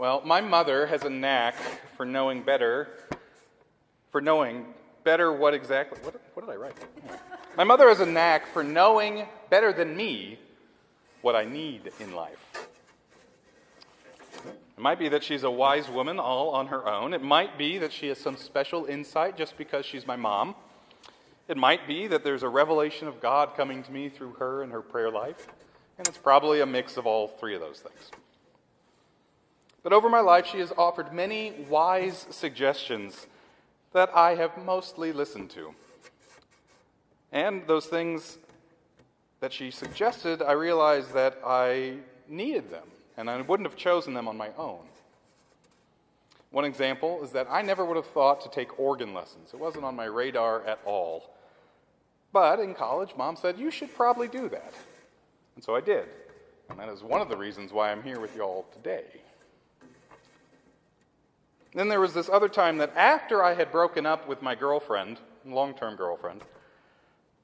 Well, my mother has a knack for knowing better what did I write? My mother has a knack for knowing better than me what I need in life. It might be that she's a wise woman all on her own. It might be that she has some special insight just because she's my mom. It might be that there's a revelation of God coming to me through her and her prayer life. And it's probably a mix of all three of those things. But over my life, she has offered many wise suggestions that I have mostly listened to. And those things that she suggested, I realized that I needed them, and I wouldn't have chosen them on my own. One example is that I never would have thought to take organ lessons. It wasn't on my radar at all. But in college, Mom said, you should probably do that. And so I did. And that is one of the reasons why I'm here with you all today. Then there was this other time that after I had broken up with my girlfriend, long-term girlfriend,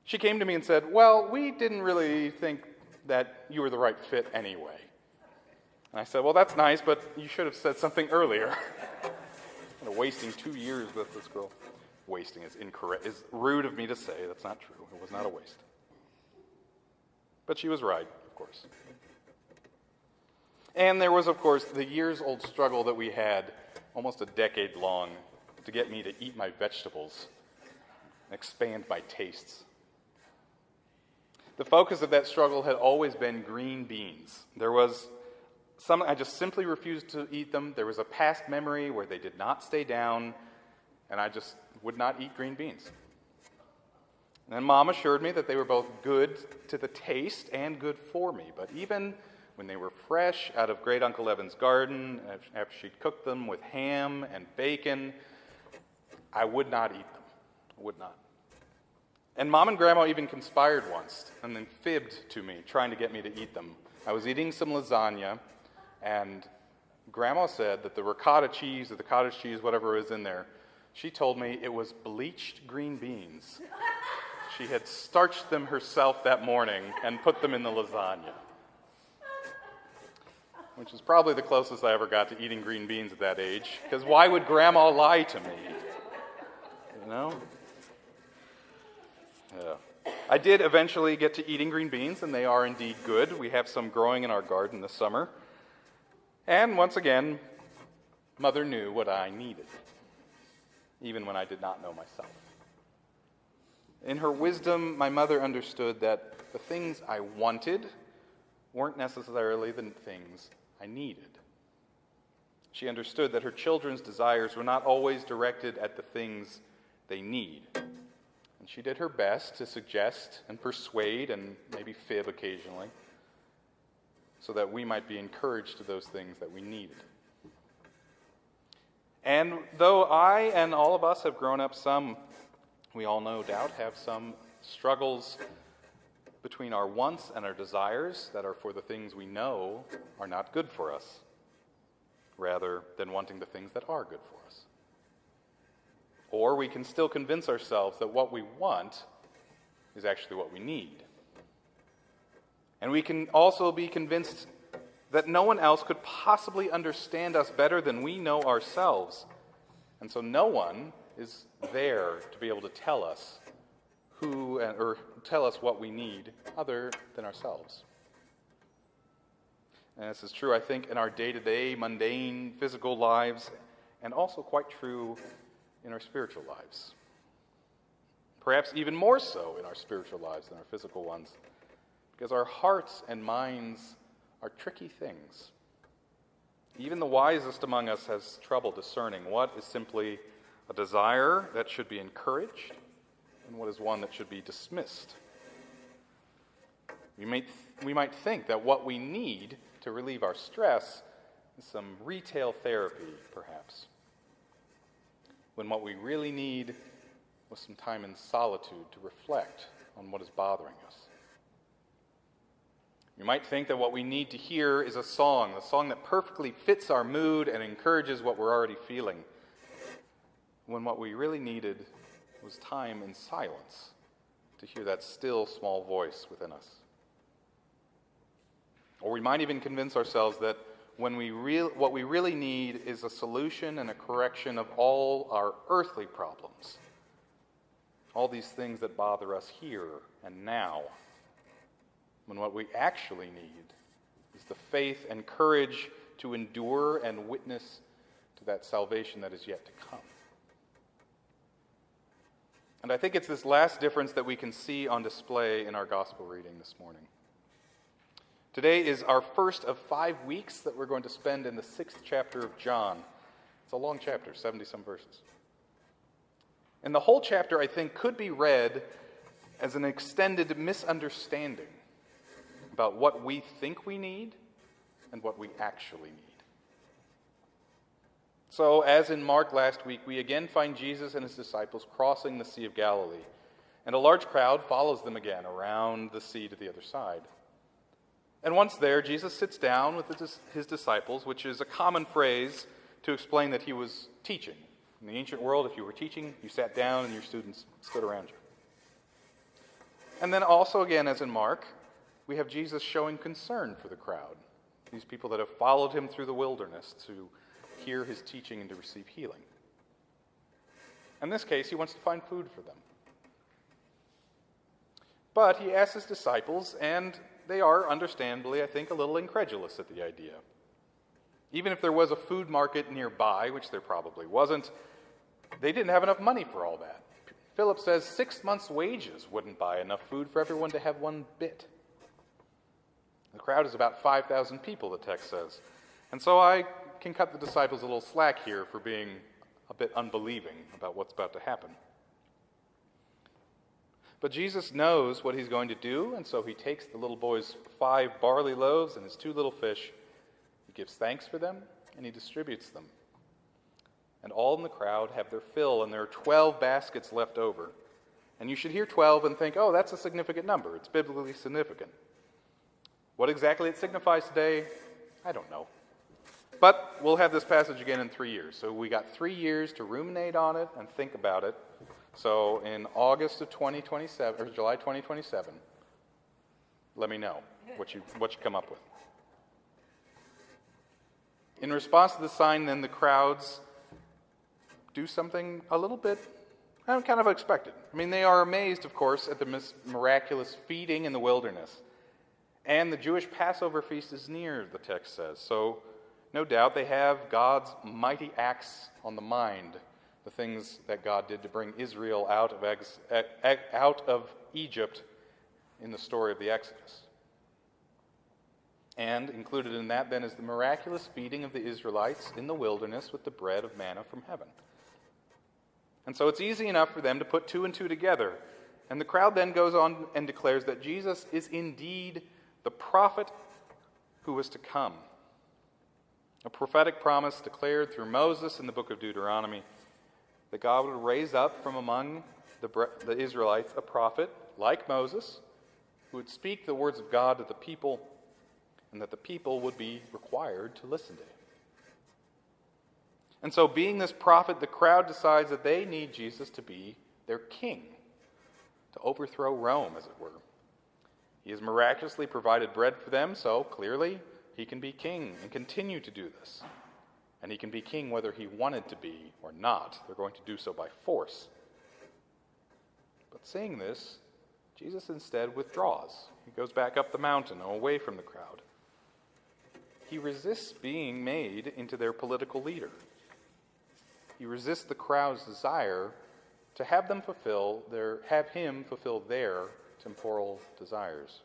she came to me and said, well, we didn't really think that you were the right fit anyway. And I said, well, that's nice, but you should have said something earlier. Wasting 2 years with this girl. Wasting is incorrect. It's rude of me to say. That's not true. It was not a waste. But she was right, of course. And there was, of course, the years-old struggle that we had, almost a decade long, to get me to eat my vegetables and expand my tastes. The focus of that struggle had always been green beans. There was some, I just simply refused to eat them. There was a past memory where they did not stay down, and I just would not eat green beans. And then Mom assured me that they were both good to the taste and good for me. But even when they were fresh out of Great Uncle Evan's garden, after she'd cooked them with ham and bacon, I would not eat them. I would not. And Mom and Grandma even conspired once and then fibbed to me, trying to get me to eat them. I was eating some lasagna, and Grandma said that the ricotta cheese or the cottage cheese, whatever is in there, she told me it was bleached green beans. She had starched them herself that morning and put them in the lasagna. Which is probably the closest I ever got to eating green beans at that age, because why would Grandma lie to me? You know? Yeah. I did eventually get to eating green beans, and they are indeed good. We have some growing in our garden this summer. And once again, Mother knew what I needed, even when I did not know myself. In her wisdom, my mother understood that the things I wanted weren't necessarily the things I needed. She understood that her children's desires were not always directed at the things they need. And she did her best to suggest and persuade and maybe fib occasionally so that we might be encouraged to those things that we needed. And though I and all of us have grown up we all no doubt have some struggles between our wants and our desires that are for the things we know are not good for us, rather than wanting the things that are good for us. Or we can still convince ourselves that what we want is actually what we need. And we can also be convinced that no one else could possibly understand us better than we know ourselves. And so no one is there to be able to tell us or tell us what we need other than ourselves. And this is true, I think, in our day-to-day, mundane, physical lives, and also quite true in our spiritual lives. Perhaps even more so in our spiritual lives than our physical ones, because our hearts and minds are tricky things. Even the wisest among us has trouble discerning what is simply a desire that should be encouraged and what is one that should be dismissed. We might think that what we need to relieve our stress is some retail therapy, perhaps, when what we really need was some time in solitude to reflect on what is bothering us. We might think that what we need to hear is a song that perfectly fits our mood and encourages what we're already feeling, when what we really needed was time in silence to hear that still small voice within us. Or we might even convince ourselves that what we really need is a solution and a correction of all our earthly problems, all these things that bother us here and now, when what we actually need is the faith and courage to endure and witness to that salvation that is yet to come. And I think it's this last difference that we can see on display in our gospel reading this morning. Today is our first of 5 weeks that we're going to spend in the 6th chapter of John. It's a long chapter, 70-some verses. And the whole chapter, I think, could be read as an extended misunderstanding about what we think we need and what we actually need. So, as in Mark last week, we again find Jesus and his disciples crossing the Sea of Galilee, and a large crowd follows them again around the sea to the other side. And once there, Jesus sits down with his disciples, which is a common phrase to explain that he was teaching. In the ancient world, if you were teaching, you sat down and your students stood around you. And then also again, as in Mark, we have Jesus showing concern for the crowd, these people that have followed him through the wilderness to hear his teaching and to receive healing. In this case, he wants to find food for them. But he asks his disciples, and they are, understandably, I think, a little incredulous at the idea. Even if there was a food market nearby, which there probably wasn't, they didn't have enough money for all that. Philip says 6 months' wages wouldn't buy enough food for everyone to have one bit. The crowd is about 5,000 people, the text says. And so I can cut the disciples a little slack here for being a bit unbelieving about what's about to happen. But Jesus knows what he's going to do, and so he takes the little boy's 5 barley loaves and his 2 little fish. He gives thanks for them, and he distributes them. And all in the crowd have their fill, and there are 12 baskets left over. And you should hear 12 and think, oh, that's a significant number. It's biblically significant. What exactly it signifies today, I don't know. But we'll have this passage again in 3 years. So we got 3 years to ruminate on it and think about it. So in August of 2027, or July 2027, let me know what you come up with. In response to the sign, then, the crowds do something a little bit kind of expected. I mean, they are amazed, of course, at the miraculous feeding in the wilderness. And the Jewish Passover feast is near, the text says. So no doubt they have God's mighty acts on the mind, the things that God did to bring Israel out of Egypt in the story of the Exodus. And included in that then is the miraculous feeding of the Israelites in the wilderness with the bread of manna from heaven. And so it's easy enough for them to put 2 and 2 together. And the crowd then goes on and declares that Jesus is indeed the prophet who was to come. A prophetic promise declared through Moses in the book of Deuteronomy that God would raise up from among the Israelites a prophet like Moses who would speak the words of God to the people, and that the people would be required to listen to him. And so, being this prophet, the crowd decides that they need Jesus to be their king, to overthrow Rome, as it were. He has miraculously provided bread for them, so clearly he can be king and continue to do this. And he can be king whether he wanted to be or not. They're going to do so by force. But seeing this, Jesus instead withdraws. He goes back up the mountain, away from the crowd. He resists being made into their political leader. He resists the crowd's desire to have him fulfill their temporal desires.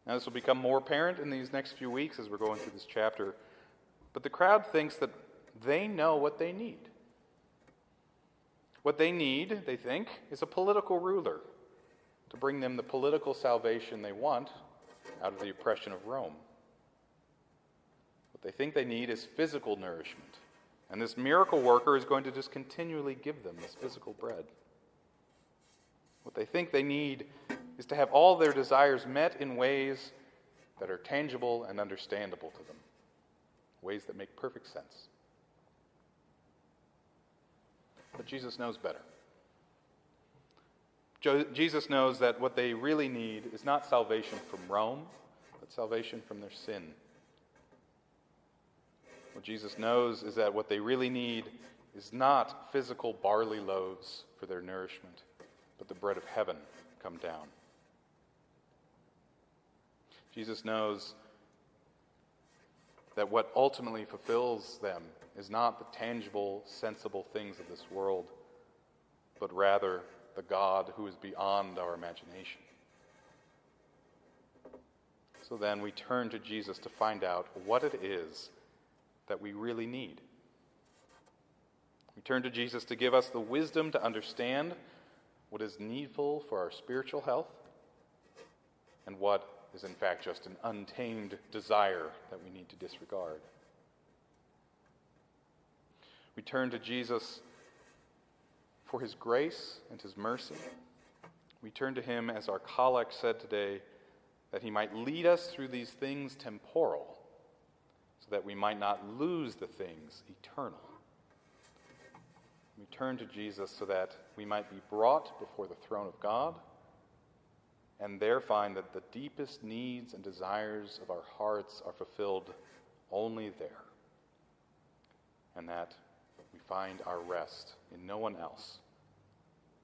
Now, this will become more apparent in these next few weeks as we're going through this chapter. But the crowd thinks that they know what they need. What they need, they think, is a political ruler to bring them the political salvation they want out of the oppression of Rome. What they think they need is physical nourishment. And this miracle worker is going to just continually give them this physical bread. What they think they need is to have all their desires met in ways that are tangible and understandable to them. Ways that make perfect sense. But Jesus knows better. Jesus knows that what they really need is not salvation from Rome, but salvation from their sin. What Jesus knows is that what they really need is not physical barley loaves for their nourishment, but the bread of heaven come down. Jesus knows that what ultimately fulfills them is not the tangible, sensible things of this world, but rather the God who is beyond our imagination. So then we turn to Jesus to find out what it is that we really need. We turn to Jesus to give us the wisdom to understand what is needful for our spiritual health and what is in fact just an untamed desire that we need to disregard. We turn to Jesus for his grace and his mercy. We turn to him, as our collect said today, that he might lead us through these things temporal, so that we might not lose the things eternal. We turn to Jesus so that we might be brought before the throne of God, and there find that the deepest needs and desires of our hearts are fulfilled only there, and that we find our rest in no one else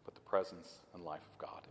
but the presence and life of God.